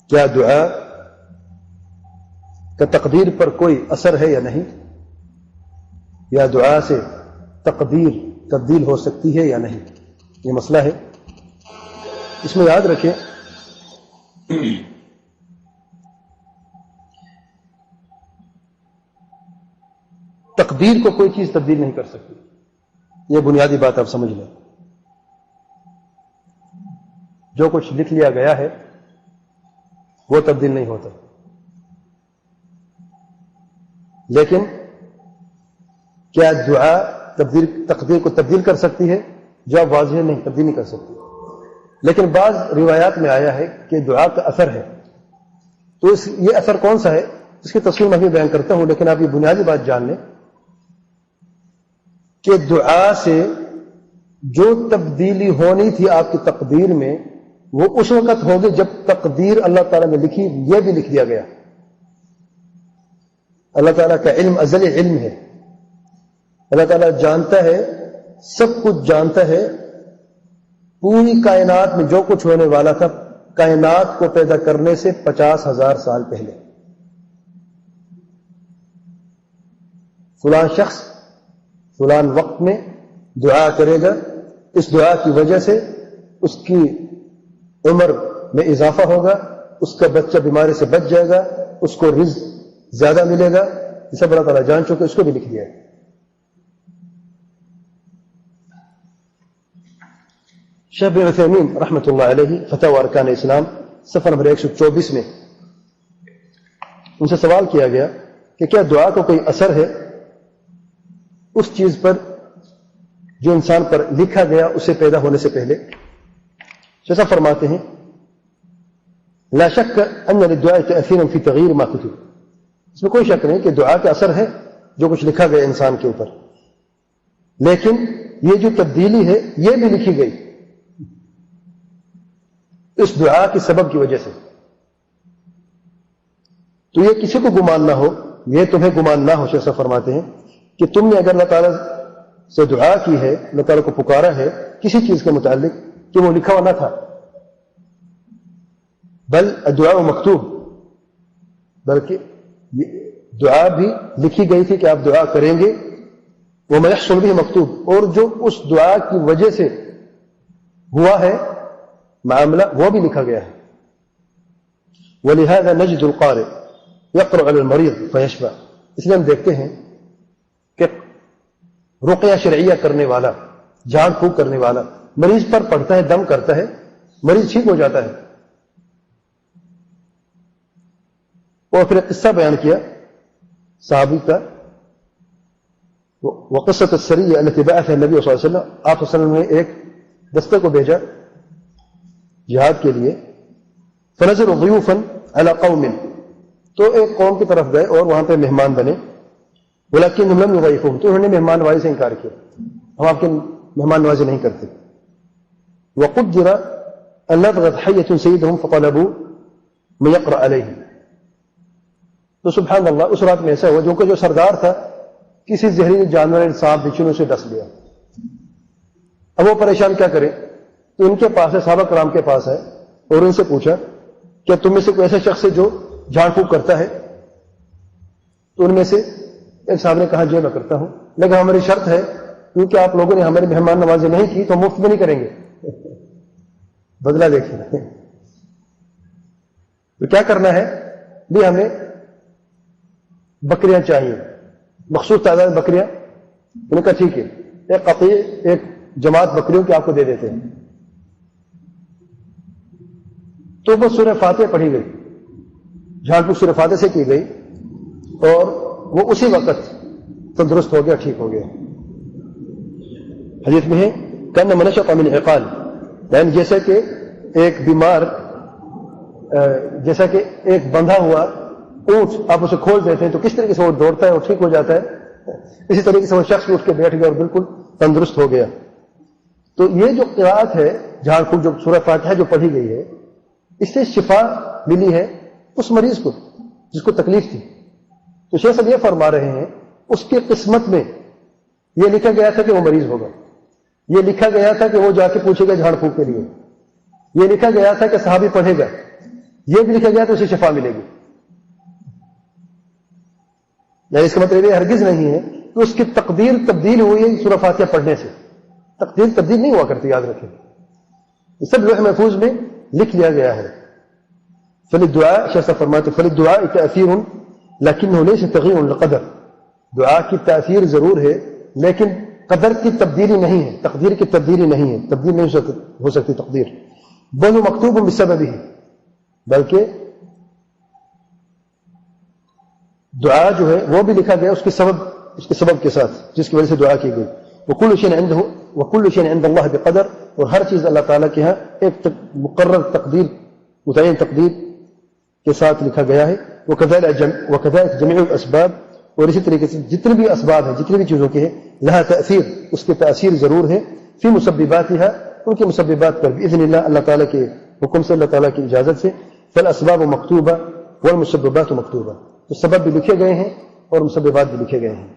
کیا دعا کا تقدیر پر کوئی اثر ہے یا نہیں، یا دعا سے تقدیر تبدیل ہو سکتی ہے یا نہیں، یہ مسئلہ ہے۔ اس میں یاد رکھیں تقدیر کو کوئی چیز تبدیل نہیں کر سکتی، یہ بنیادی بات آپ سمجھ لیں۔ جو کچھ لکھ لیا گیا ہے وہ تبدیل نہیں ہوتا، لیکن کیا دعا تقدیر کو تبدیل کر سکتی ہے؟ جواب واضح نہیں، تبدیل نہیں کر سکتی، لیکن بعض روایات میں آیا ہے کہ دعا کا اثر ہے۔ تو یہ اثر کون سا ہے اس کی تفصیل میں بھی بیان کرتا ہوں، لیکن آپ یہ بنیادی بات جان لیں کہ دعا سے جو تبدیلی ہونی تھی آپ کی تقدیر میں وہ اس وقت ہوگی جب تقدیر اللہ تعالیٰ نے لکھی، یہ بھی لکھ دیا گیا۔ اللہ تعالیٰ کا علم ازلی علم ہے، اللہ تعالیٰ جانتا ہے، سب کچھ جانتا ہے، پوری کائنات میں جو کچھ ہونے والا تھا کائنات کو پیدا کرنے سے 50,000 سال پہلے۔ فلاں شخص فلان وقت میں دعا کرے گا، اس دعا کی وجہ سے اس کی عمر میں اضافہ ہوگا، اس کا بچہ بیماری سے بچ جائے گا، اس کو رزق زیادہ ملے گا، یہ سب اللہ تعالیٰ جان چکے، اس کو بھی لکھ دیا ہے۔ شیخ بن عثیمین رحمۃ اللہ علیہ فتاوی ارکان اسلام صفحہ نمبر 124 میں ان سے سوال کیا گیا کہ کیا دعا کو کوئی اثر ہے اس چیز پر جو انسان پر لکھا گیا اسے پیدا ہونے سے پہلے؟ شیخ صاحب فرماتے ہیں لا شک ان للدعاء تأثیرا فی تغییر ما کتب، اس میں کوئی شک نہیں کہ دعا کا اثر ہے جو کچھ لکھا گیا انسان کے اوپر، لیکن یہ جو تبدیلی ہے یہ بھی لکھی گئی اس دعا کے سبب کی وجہ سے۔ تو یہ کسی کو گمان نہ ہو، یہ تمہیں گمان نہ ہو، شیخ صاحب فرماتے ہیں کہ تم نے اگر اللہ تعالیٰ سے دعا کی ہے، اللہ تعالیٰ کو پکارا ہے کسی چیز کے متعلق کہ وہ لکھا ہوا نہ تھا، بل الدعاء مکتوب، بلکہ دعا بھی لکھی گئی تھی کہ آپ دعا کریں گے، وما يحصل به مکتوب، اور جو اس دعا کی وجہ سے ہوا ہے معاملہ وہ بھی لکھا گیا ہے۔ ولهذا نجد القارئ يقرأ على المريض فيشفى، اس لیے ہم دیکھتے ہیں کہ رقیہ شرعیہ کرنے والا، جھاڑ پھونک کرنے والا مریض پر پڑھتا ہے، دم کرتا ہے، مریض ٹھیک ہو جاتا ہے۔ اور پھر قصہ بیان کیا صحابی کا، وقصة السریہ التي بعثها النبی صلی اللہ علیہ وسلم، آپ صلی اللہ علیہ وسلم نے ایک دستے کو بھیجا جہاد کے لیے، فنزلوا ضیوفا علی قوم، تو ایک قوم کی طرف گئے اور وہاں پہ مہمان بنے، ولکنہم لم یضیفوہم، تو انہوں نے مہمان نوازی سے انکار کیا، ہم آپ کی مہمان نوازی نہیں کرتے۔ وقدر ان لدغت حیۃ سیدہم فطلبوا من یقرأ علیہم، تو سبحان اللہ اس رات میں ایسا ہوا جو کہ جو سردار تھا کسی زہریلے جانور سانپ بچھو سے ڈس لیا، اب وہ پریشان کیا کرے، تو ان کے پاس ہے، صحابہ کرام کے پاس ہے، اور ان سے پوچھا کیا تم میں سے کوئی ایسا شخص ہے جو جھاڑ پھونک کرتا ہے؟ تو ان میں سے ایک صاحب نے کہا جی میں کرتا ہوں، لیکن ہماری شرط ہے کیونکہ آپ لوگوں نے ہماری مہمان نوازی نہیں کی تو مفت میں نہیں کریں گے۔ بدلہ دیکھیں تو کیا کرنا ہے بھی، ہمیں بکریاں چاہیے، مخصوص تعداد بکریاں۔ انہوں نے کہا ٹھیک ہے، ایک قطعی ایک جماعت بکریوں کی آپ کو دے دیتے ہیں۔ تو وہ سورہ فاتحہ پڑھی گئی، جھاڑ پھونک سورہ فاتحہ سے کی گئی، اور وہ اسی وقت تندرست ہو گیا، ٹھیک ہو گیا۔ حدیث میں ہے کأن من نشط من عقال، یعنی جیسا کہ ایک بیمار، جیسا کہ ایک بندھا ہوا اونٹ آپ اسے کھول دیتے ہیں تو کس طریقے سے وہ دوڑتا ہے اور ٹھیک ہو جاتا ہے، اسی طریقے سے وہ شخص اٹھ کے بیٹھ گیا اور بالکل تندرست ہو گیا۔ تو یہ جو قرأت ہے جھاڑ پھونک جو سورہ فاتحہ جو پڑھی گئی ہے، اس سے شفا ملی ہے اس مریض کو جس کو تکلیف تھی۔ تو شیخ صاحب یہ فرما رہے ہیں اس کی قسمت میں یہ لکھا گیا تھا کہ وہ مریض ہوگا، یہ لکھا گیا تھا کہ وہ جا کے پوچھے گا جھاڑ پھونک کے لیے، یہ لکھا گیا تھا کہ صحابی پڑھے گا، یہ بھی لکھا گیا تو اسے شفا ملے گی. یعنی اس کا مطلب یہ ہرگز نہیں ہے کہ اس کی تقدیر تبدیل ہوئی ہے سورہ فاتحہ پڑھنے سے. تقدیر تبدیل نہیں ہوا کرتی، یاد رکھیں. یہ سب لوح محفوظ میں لکھ لیا گیا ہے. فللدعاء شیخ صاحب فرماتے فللدعاء تأثیر لیکنہ لیس تغییر للقدر. دعا کی تاثیر ضرور ہے لیکن قدر کی تبدیلی نہیں ہے، تقدیر کی تبدیلی نہیں ہے، تبدیل نہیں ہو سکتی تقدیر. بل مکتوب بسببہ، بلکہ دعا جو ہے وہ بھی لکھا گیا اس کے سبب کے ساتھ جس کی وجہ سے دعا کی گئی. وکل شیء عنده وکل شیء عند اللہ بقدر، اور ہر چیز اللہ تعالیٰ کے ہاں ایک مقرر تقدیر، متعین تقدیر کے ساتھ لکھا گیا ہے. وکذلک جمیع الاسباب، اور اسی طریقے سے جتنے بھی اسباب ہیں، جتنی بھی چیزوں کے ہیں، لہا تأثیر، اس کے تأثیر ضرور ہے. فی مسبباتها، ان کے مسببات پر باذن اللہ، اللہ تعالیٰ کے حکم سے، اللہ تعالیٰ کی اجازت سے. فالاسباب مکتوبہ والمسببات مکتوبہ، تو سبب بھی لکھے گئے ہیں اور مسببات بھی لکھے گئے ہیں.